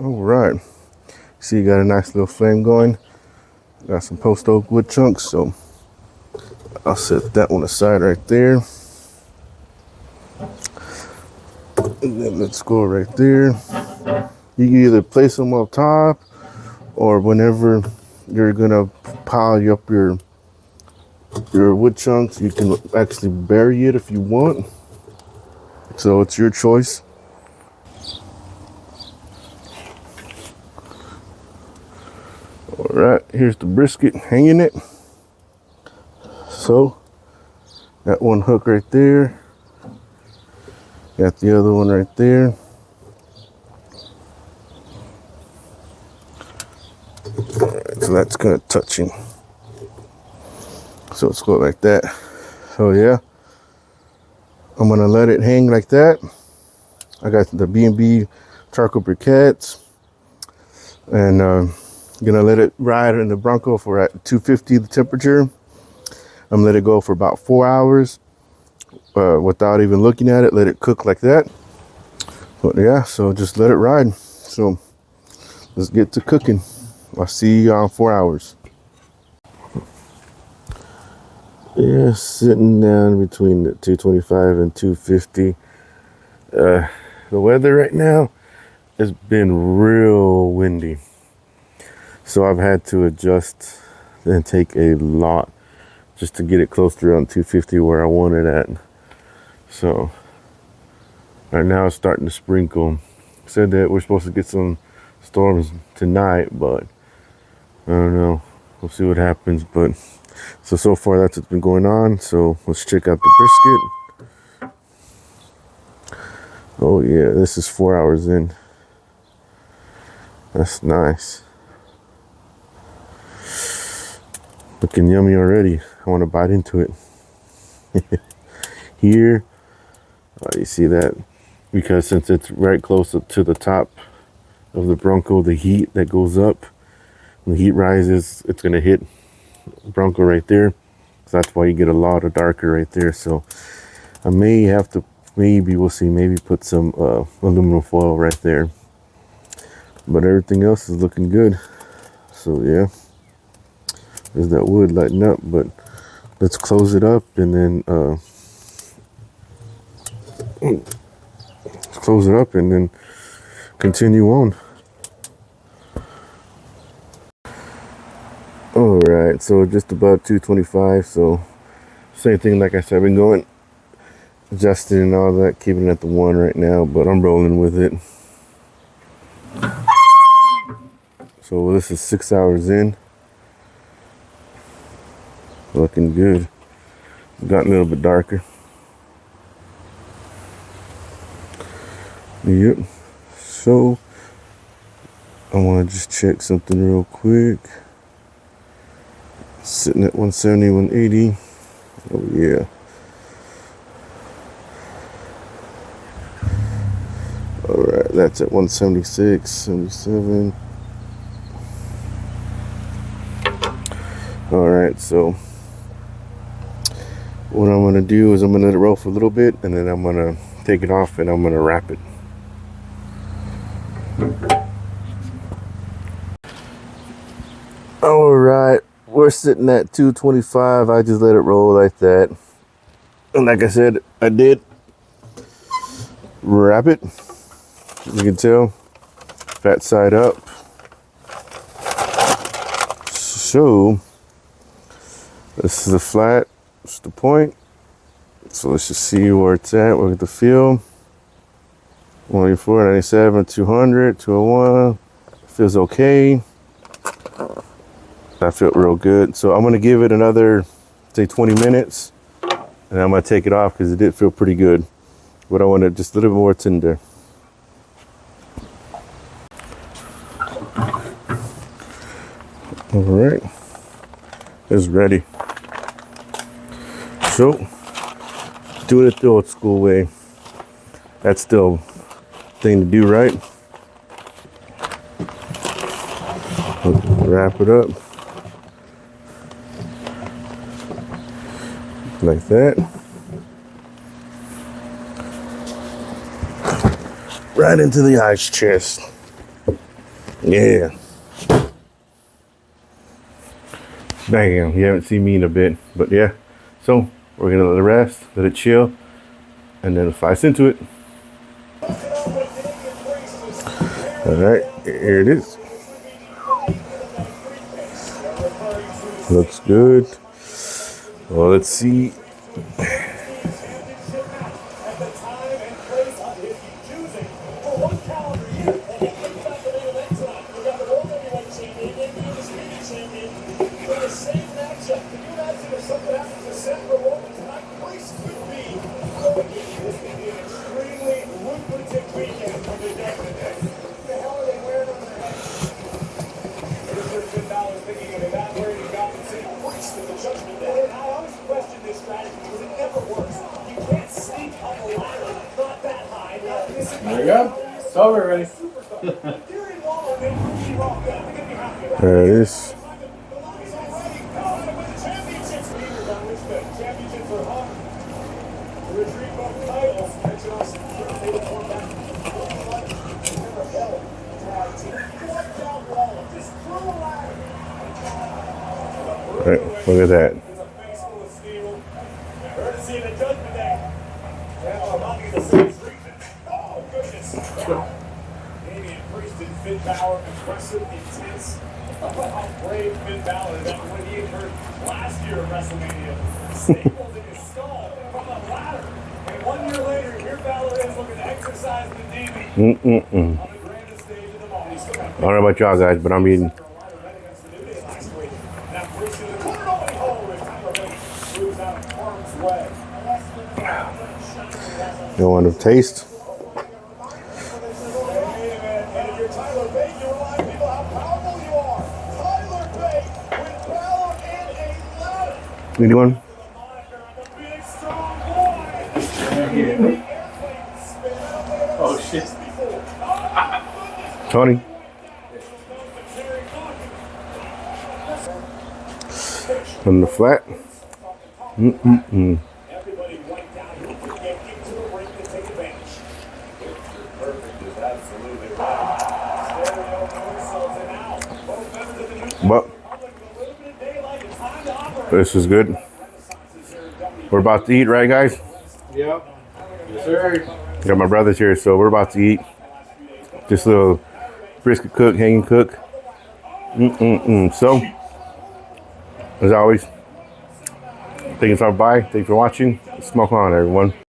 All right. See, you got a nice little flame going. Got some post oak wood chunks, so I'll set that one aside right there. And then let's go right there. You can either place them up top, or whenever you're gonna pile up your wood chunks, you can actually bury it if you want. So it's your choice. All right, here's the brisket hanging it. So got one hook right there. Got the other one right there. All right, so that's kind of touching. So let's go like that. So yeah, I'm gonna let it hang like that. I got the B&B charcoal briquettes, and gonna let it ride in the Bronco for at 250 the temperature. I'm gonna let it go for about 4 hours without even looking at it. Let it cook like that. But yeah, so just let it ride. So let's get to cooking. I'll see you in 4 hours. Yeah, sitting down between the 225 and 250. The weather right now has been real windy, so I've had to adjust and take a lot just to get it close to around 250 where I want it at. So right now it's starting to sprinkle. Said that we're supposed to get some storms tonight, but I don't know. We'll see what happens. But so far that's what's been going on. So let's check out the brisket. Oh yeah, this is 4 hours in. That's nice. Looking yummy already. I want to bite into it. Here, you see that? Because since it's right close to the top of the Bronco, the heat that goes up, when the heat rises, it's going to hit Bronco right there. So that's why you get a lot of darker right there. So I may have to, maybe we'll see, maybe put some aluminum foil right there. But everything else is looking good. So yeah, there's that wood lighting up. But let's close it up and then continue on. All right, so just about 225. So same thing, like I said, I've been going adjusting and all that, keeping it at the 1 right now, but I'm rolling with it. So this is 6 hours in. Looking good. Got a little bit darker. Yep. So I want to just check something real quick. Sitting at 170, 180. Oh yeah. All right, that's at 176, 77. All right, so what I'm gonna do is I'm gonna let it roll for a little bit, and then I'm gonna take it off and I'm gonna wrap it. All right, we're sitting at 225. I just let it roll like that, and like I said, I did wrap it. You can tell, fat side up. So this is the flat, it's the point. So let's just see where it's at. Look at the feel. 184, 97, 200, 201. Feels okay. That felt real good. So I'm gonna give it another, say 20 minutes, and I'm gonna take it off because it did feel pretty good. But I want it just a little bit more tender. All right, it's ready. So, do it the old school way. That's still the thing to do, right? Wrap it up like that. Right into the ice chest. Yeah. Bam. You haven't seen me in a bit, but yeah. So we're gonna let it rest, let it chill, and then slice into it. All right, here it is. Looks good. Well, let's see. There you go. It's over already. There it is. All right, look at that. Impressive, intense. How brave Finn Balor that when he hurt last year at WrestleMania, stapled in his skull from a ladder. And 1 year later, here Balor is looking to exercise the demon on the grandest stage of them all. I don't know about y'all guys, but I'm eating. You want to taste? Anyone? Oh shit. Tony? On the flat? But this is good. We're about to eat, right, guys? Yep. Yes, sir. Got my brothers here, so we're about to eat. This little brisket cook, hanging cook. So, as always, thank you for stopping by. Thanks for watching. Smoke on, everyone.